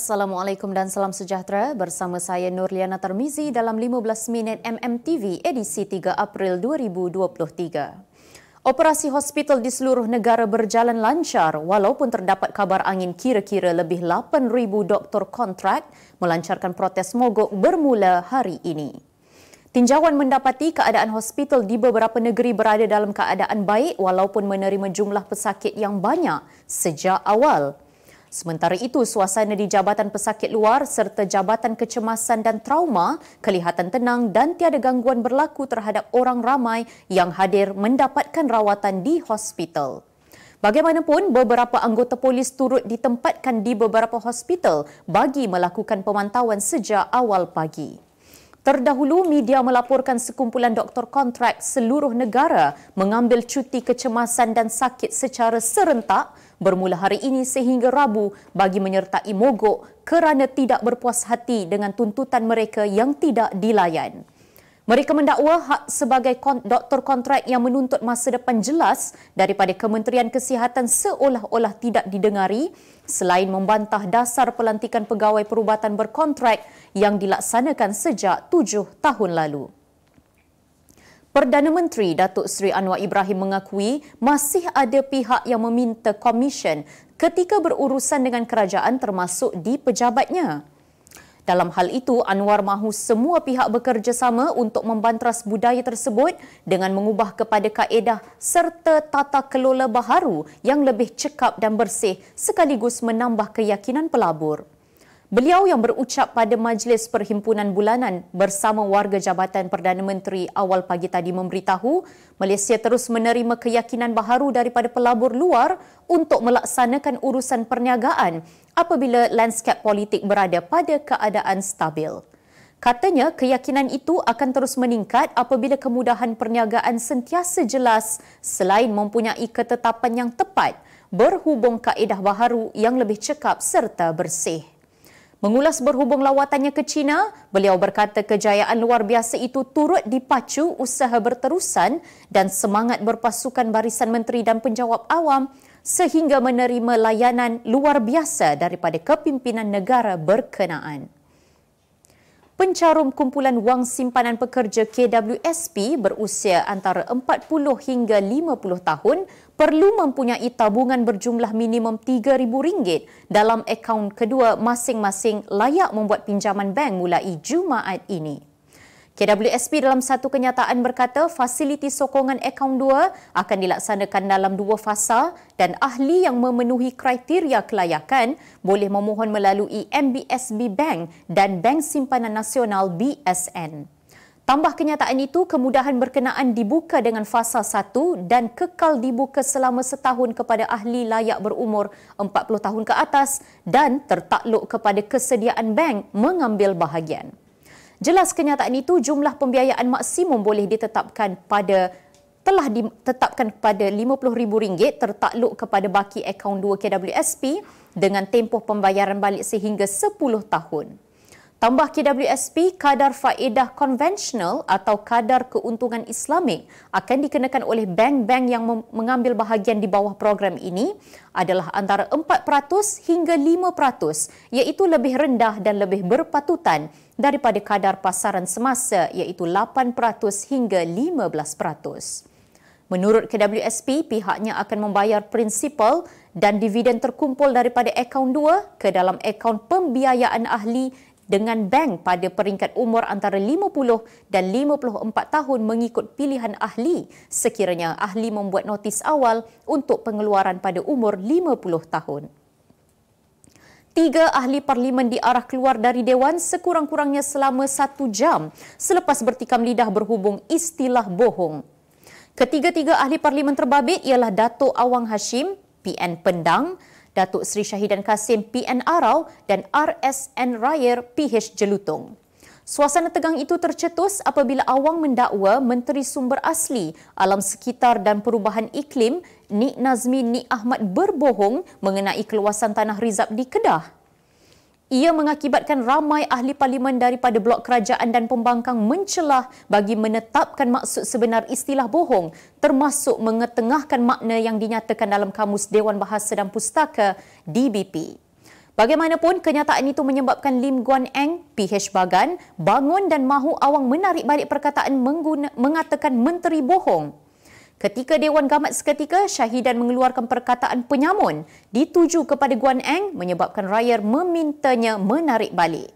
Assalamualaikum dan salam sejahtera. Bersama saya Nurliana Tarmizi dalam 15 minit MMTV edisi 3 April 2023. Operasi hospital di seluruh negara berjalan lancar walaupun terdapat kabar angin kira-kira lebih 8,000 doktor kontrak melancarkan protes mogok bermula hari ini. Tinjauan mendapati keadaan hospital di beberapa negeri berada dalam keadaan baik walaupun menerima jumlah pesakit yang banyak sejak awal. Sementara itu, suasana di Jabatan Pesakit Luar serta Jabatan Kecemasan dan Trauma kelihatan tenang dan tiada gangguan berlaku terhadap orang ramai yang hadir mendapatkan rawatan di hospital. Bagaimanapun, beberapa anggota polis turut ditempatkan di beberapa hospital bagi melakukan pemantauan sejak awal pagi. Terdahulu, media melaporkan sekumpulan doktor kontrak seluruh negara mengambil cuti kecemasan dan sakit secara serentak bermula hari ini sehingga Rabu bagi menyertai mogok kerana tidak berpuas hati dengan tuntutan mereka yang tidak dilayan. Mereka mendakwa hak sebagai doktor kontrak yang menuntut masa depan jelas daripada Kementerian Kesihatan seolah-olah tidak didengari selain membantah dasar pelantikan pegawai perubatan berkontrak yang dilaksanakan sejak 7 tahun lalu. Perdana Menteri Datuk Seri Anwar Ibrahim mengakui masih ada pihak yang meminta komisen ketika berurusan dengan kerajaan termasuk di pejabatnya. Dalam hal itu, Anwar mahu semua pihak bekerjasama untuk membantras budaya tersebut dengan mengubah kepada kaedah serta tata kelola baharu yang lebih cekap dan bersih sekaligus menambah keyakinan pelabur. Beliau yang berucap pada Majlis Perhimpunan Bulanan bersama warga Jabatan Perdana Menteri awal pagi tadi memberitahu Malaysia terus menerima keyakinan baharu daripada pelabur luar untuk melaksanakan urusan perniagaan apabila lanskap politik berada pada keadaan stabil. Katanya keyakinan itu akan terus meningkat apabila kemudahan perniagaan sentiasa jelas selain mempunyai ketetapan yang tepat berhubung kaedah baharu yang lebih cekap serta bersih. Mengulas berhubung lawatannya ke China, beliau berkata kejayaan luar biasa itu turut dipacu usaha berterusan dan semangat berpasukan barisan menteri dan penjawat awam sehingga menerima layanan luar biasa daripada kepimpinan negara berkenaan. Pencarum kumpulan wang simpanan pekerja KWSP berusia antara 40 hingga 50 tahun perlu mempunyai tabungan berjumlah minimum RM3,000 dalam akaun kedua masing-masing layak membuat pinjaman bank mulai Jumaat ini. KWSP dalam satu kenyataan berkata fasiliti sokongan akaun 2 akan dilaksanakan dalam 2 fasa dan ahli yang memenuhi kriteria kelayakan boleh memohon melalui MBSB Bank dan Bank Simpanan Nasional BSN. Tambah kenyataan itu, kemudahan berkenaan dibuka dengan fasa 1 dan kekal dibuka selama setahun kepada ahli layak berumur 40 tahun ke atas dan tertakluk kepada kesediaan bank mengambil bahagian. Jelas kenyataan itu, jumlah pembiayaan maksimum boleh telah ditetapkan kepada RM50,000 tertakluk kepada baki akaun 2 KWSP dengan tempoh pembayaran balik sehingga 10 tahun. Tambah KWSP, kadar faedah konvensional atau kadar keuntungan Islamik akan dikenakan oleh bank-bank yang mengambil bahagian di bawah program ini adalah antara 4% hingga 5%, iaitu lebih rendah dan lebih berpatutan daripada kadar pasaran semasa iaitu 8% hingga 15%. Menurut KWSP, pihaknya akan membayar prinsipal dan dividen terkumpul daripada akaun 2 ke dalam akaun pembiayaan ahli dengan bank pada peringkat umur antara 50 dan 54 tahun mengikut pilihan ahli sekiranya ahli membuat notis awal untuk pengeluaran pada umur 50 tahun. 3 ahli parlimen diarah keluar dari Dewan sekurang-kurangnya selama 1 jam selepas bertikam lidah berhubung istilah bohong. Ketiga-tiga ahli parlimen terbabit ialah Datuk Awang Hashim, PN Pendang, Datuk Seri Syahidan Kasim, PN Arau dan RSN Raya, PH Jelutong. Suasana tegang itu tercetus apabila Awang mendakwa Menteri Sumber Asli, Alam Sekitar dan Perubahan Iklim, Nik Nazmi Nik Ahmad berbohong mengenai keluasan tanah rizab di Kedah. Ia mengakibatkan ramai ahli parlimen daripada blok kerajaan dan pembangkang mencelah bagi menetapkan maksud sebenar istilah bohong termasuk mengetengahkan makna yang dinyatakan dalam Kamus Dewan Bahasa dan Pustaka DBP. Bagaimanapun, kenyataan itu menyebabkan Lim Guan Eng, PH Bagan, bangun dan mahu awang menarik balik perkataan mengatakan menteri bohong. Ketika Dewan Gamat seketika, Syahidan mengeluarkan perkataan penyamun dituju kepada Guan Eng menyebabkan rakyat memintanya menarik balik.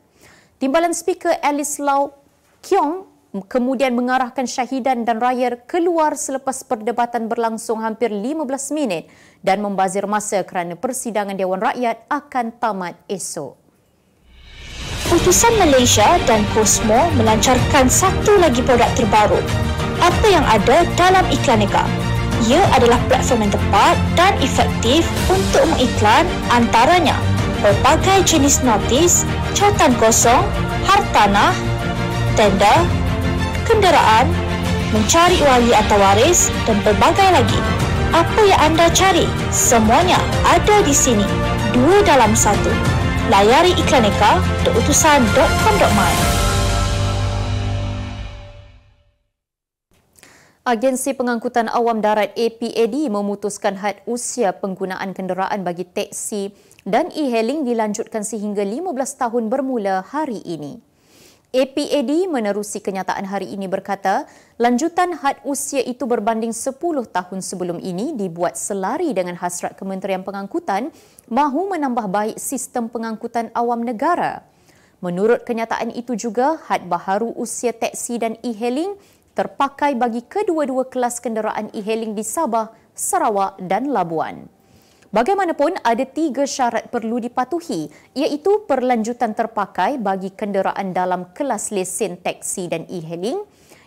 Timbalan Speaker Alice Lau Kiong kemudian mengarahkan Syahidan dan Rayar keluar selepas perdebatan berlangsung hampir 15 minit dan membazir masa kerana persidangan Dewan Rakyat akan tamat esok. Utusan Malaysia dan Cosmo melancarkan satu lagi produk terbaru. Apa yang ada dalam Iklaneka? Ia adalah platform yang tepat dan efektif untuk mengiklan antaranya berbagai jenis notis, cautan kosong, hartanah, tender, kenderaan, mencari wali atau waris dan berbagai lagi. Apa yang anda cari? Semuanya ada di sini. 2 dalam 1. Layari iklaneka.utusan.com.my. Agensi Pengangkutan Awam Darat APAD memutuskan had usia penggunaan kenderaan bagi teksi dan e-hailing dilanjutkan sehingga 15 tahun bermula hari ini. APAD menerusi kenyataan hari ini berkata, lanjutan had usia itu berbanding 10 tahun sebelum ini dibuat selari dengan hasrat Kementerian Pengangkutan mahu menambah baik sistem pengangkutan awam negara. Menurut kenyataan itu juga, had baharu usia teksi dan e-hailing terpakai bagi kedua-dua kelas kenderaan e-hailing di Sabah, Sarawak dan Labuan. Bagaimanapun, ada 3 syarat perlu dipatuhi, iaitu perlanjutan terpakai bagi kenderaan dalam kelas lesen teksi dan e-hailing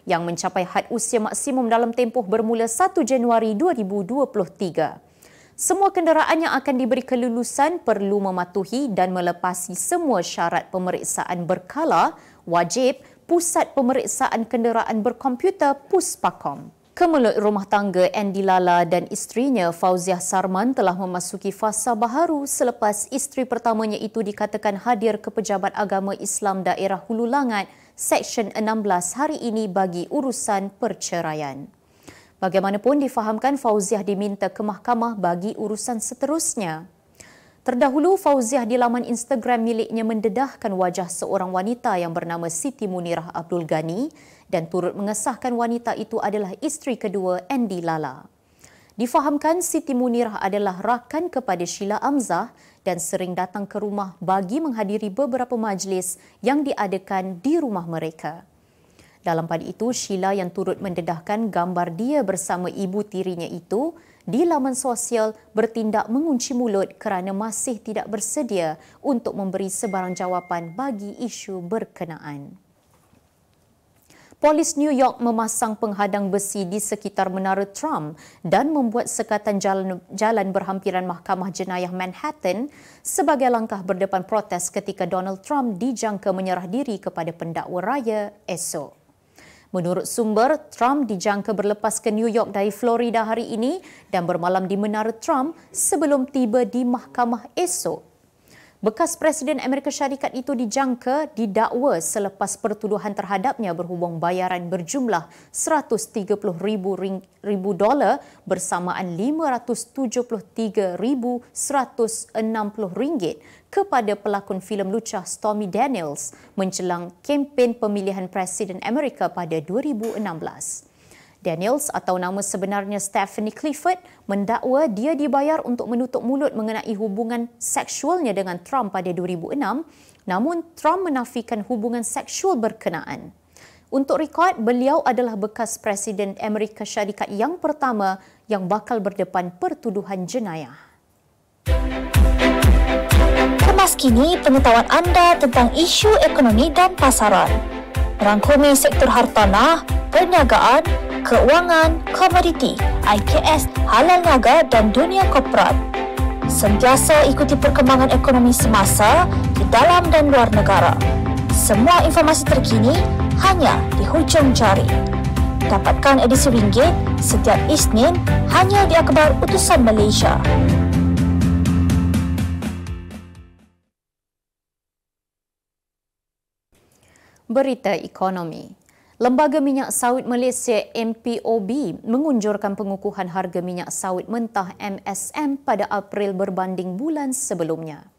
yang mencapai had usia maksimum dalam tempoh bermula 1 Januari 2023. Semua kenderaan yang akan diberi kelulusan perlu mematuhi dan melepasi semua syarat pemeriksaan berkala wajib Pusat Pemeriksaan Kenderaan Berkomputer Puspakom. Kemelut rumah tangga Andy Lala dan isterinya Fauziah Sarman telah memasuki fasa baharu selepas isteri pertamanya itu dikatakan hadir ke Pejabat Agama Islam Daerah Hulu Langat Seksyen 16 hari ini bagi urusan perceraian. Bagaimanapun difahamkan Fauziah diminta ke mahkamah bagi urusan seterusnya. Terdahulu, Fauziah di laman Instagram miliknya mendedahkan wajah seorang wanita yang bernama Siti Munirah Abdul Ghani dan turut mengesahkan wanita itu adalah isteri kedua Andy Lala. Difahamkan Siti Munirah adalah rakan kepada Sheila Amzah dan sering datang ke rumah bagi menghadiri beberapa majlis yang diadakan di rumah mereka. Dalam pada itu, Sheila yang turut mendedahkan gambar dia bersama ibu tirinya itu di laman sosial bertindak mengunci mulut kerana masih tidak bersedia untuk memberi sebarang jawapan bagi isu berkenaan. Polis New York memasang penghadang besi di sekitar Menara Trump dan membuat sekatan jalan berhampiran Mahkamah Jenayah Manhattan sebagai langkah berdepan protes ketika Donald Trump dijangka menyerah diri kepada pendakwa raya esok. Menurut sumber, Trump dijangka berlepas ke New York dari Florida hari ini dan bermalam di Menara Trump sebelum tiba di mahkamah esok. Bekas Presiden Amerika Syarikat itu dijangka didakwa selepas pertuduhan terhadapnya berhubung bayaran berjumlah $130,000 bersamaan $573,160 kepada pelakon filem lucah Stormy Daniels menjelang kempen pemilihan Presiden Amerika pada 2016. Daniels atau nama sebenarnya Stephanie Clifford mendakwa dia dibayar untuk menutup mulut mengenai hubungan seksualnya dengan Trump pada 2006, namun Trump menafikan hubungan seksual berkenaan. Untuk rekod, beliau adalah bekas Presiden Amerika Syarikat yang pertama yang bakal berdepan pertuduhan jenayah. Kemas kini pengetahuan anda tentang isu ekonomi dan pasaran. Merangkumi sektor hartanah, perniagaan, keuangan, komoditi, IKS, halal niaga dan dunia korporat. Sentiasa ikuti perkembangan ekonomi semasa di dalam dan luar negara. Semua informasi terkini hanya di hujung jari. Dapatkan edisi ringgit setiap Isnin hanya di Akhbar Utusan Malaysia. Berita ekonomi. Lembaga Minyak Sawit Malaysia MPOB mengunjurkan pengukuhan harga minyak sawit mentah MSM pada April berbanding bulan sebelumnya.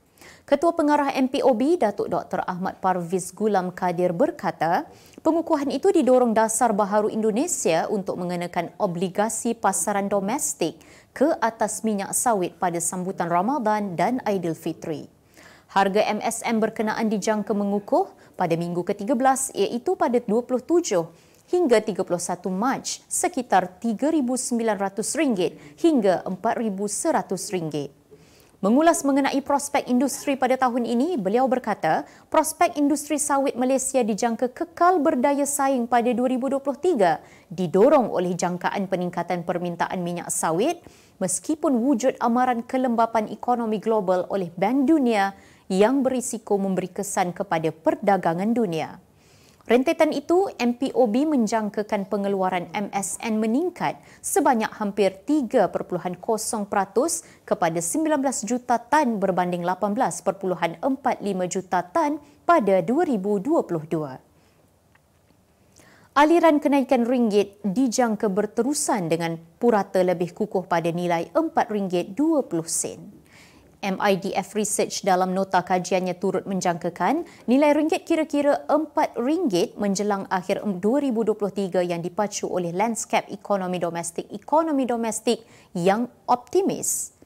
Ketua Pengarah MPOB, Datuk Dr. Ahmad Parviz Gulam Kadir berkata, pengukuhan itu didorong Dasar Baharu Indonesia untuk mengenakan obligasi pasaran domestik ke atas minyak sawit pada sambutan Ramadan dan Aidilfitri. Harga MSM berkenaan dijangka mengukuh pada minggu ke-13 iaitu pada 27 hingga 31 Mac sekitar RM3,900 hingga RM4,100. Mengulas mengenai prospek industri pada tahun ini, beliau berkata, prospek industri sawit Malaysia dijangka kekal berdaya saing pada 2023 didorong oleh jangkaan peningkatan permintaan minyak sawit meskipun wujud amaran kelembapan ekonomi global oleh Bank Dunia yang berisiko memberi kesan kepada perdagangan dunia. Rentetan itu, MPOB menjangkakan pengeluaran MSN meningkat sebanyak hampir 3.0% kepada 19 juta tan berbanding 18.45 juta tan pada 2022. Aliran kenaikan ringgit dijangka berterusan dengan purata lebih kukuh pada nilai RM4.20. MIDF Research dalam nota kajiannya turut menjangkakan nilai ringgit kira-kira RM4 menjelang akhir 2023 yang dipacu oleh lanskap ekonomi domestik yang optimis.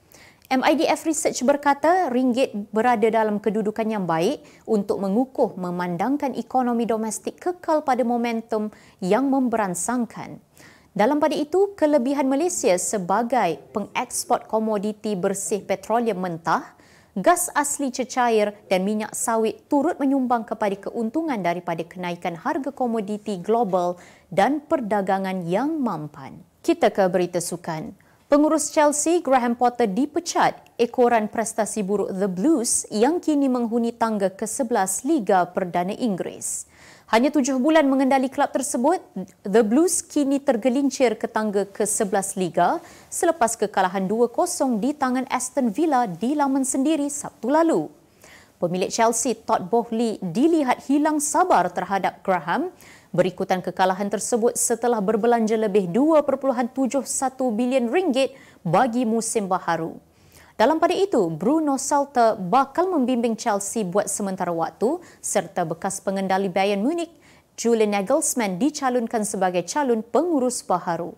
MIDF Research berkata ringgit berada dalam kedudukan yang baik untuk mengukuh memandangkan ekonomi domestik kekal pada momentum yang memberansangkan. Dalam pada itu, kelebihan Malaysia sebagai pengeksport komoditi bersih petroleum mentah, gas asli cecair dan minyak sawit turut menyumbang kepada keuntungan daripada kenaikan harga komoditi global dan perdagangan yang mampan. Kita ke berita sukan. Pengurus Chelsea, Graham Potter dipecat ekoran prestasi buruk The Blues yang kini menghuni tangga ke-11 Liga Perdana Inggeris. Hanya 7 bulan mengendali kelab tersebut, The Blues kini tergelincir ke tangga ke-11 Liga selepas kekalahan 2-0 di tangan Aston Villa di laman sendiri Sabtu lalu. Pemilik Chelsea, Todd Boehly, dilihat hilang sabar terhadap Graham berikutan kekalahan tersebut setelah berbelanja lebih RM2.71 bilion bagi musim baharu. Dalam pada itu, Bruno Salter bakal membimbing Chelsea buat sementara waktu serta bekas pengendali Bayern Munich, Julian Nagelsmann dicalonkan sebagai calon pengurus baharu.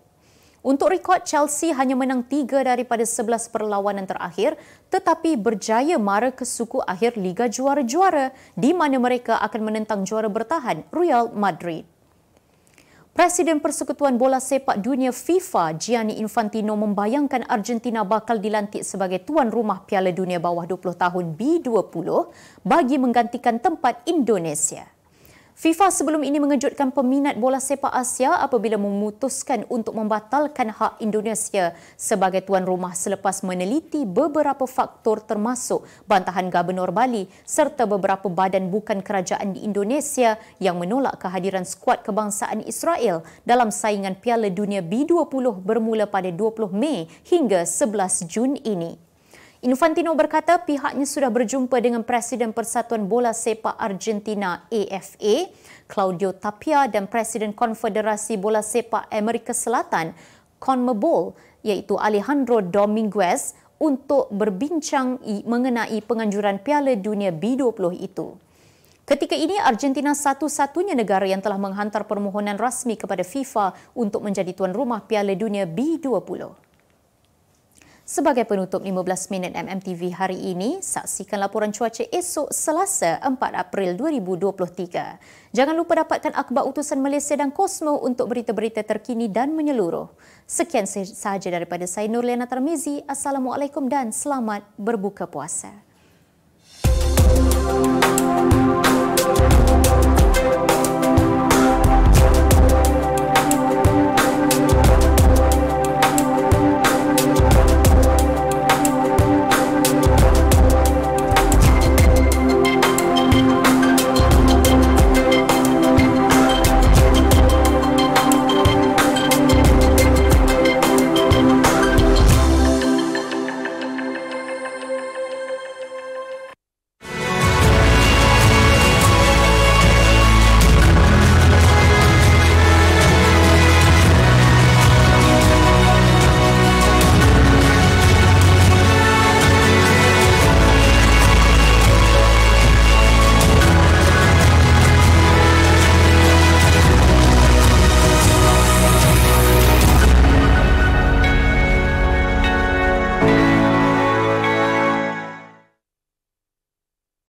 Untuk rekod, Chelsea hanya menang 3 daripada 11 perlawanan terakhir tetapi berjaya mara ke suku akhir Liga Juara-Juara di mana mereka akan menentang juara bertahan Real Madrid. Presiden Persekutuan Bola Sepak Dunia FIFA, Gianni Infantino membayangkan Argentina bakal dilantik sebagai tuan rumah Piala Dunia bawah 20 tahun B20 bagi menggantikan tempat Indonesia. FIFA sebelum ini mengejutkan peminat bola sepak Asia apabila memutuskan untuk membatalkan hak Indonesia sebagai tuan rumah selepas meneliti beberapa faktor termasuk bantahan Gubernur Bali serta beberapa badan bukan kerajaan di Indonesia yang menolak kehadiran skuad kebangsaan Israel dalam saingan Piala Dunia B20 bermula pada 20 Mei hingga 11 Jun ini. Infantino berkata pihaknya sudah berjumpa dengan Presiden Persatuan Bola Sepak Argentina AFA, Claudio Tapia dan Presiden Konfederasi Bola Sepak Amerika Selatan, CONMEBOL, iaitu Alejandro Dominguez untuk berbincang mengenai penganjuran Piala Dunia B20 itu. Ketika ini, Argentina satu-satunya negara yang telah menghantar permohonan rasmi kepada FIFA untuk menjadi tuan rumah Piala Dunia B20. Sebagai penutup 15 minit MMTV hari ini, saksikan laporan cuaca esok Selasa 4 April 2023. Jangan lupa dapatkan akhbar utusan Malaysia dan Kosmo untuk berita-berita terkini dan menyeluruh. Sekian sahaja daripada saya Nurliana Tarmizi. Assalamualaikum dan selamat berbuka puasa.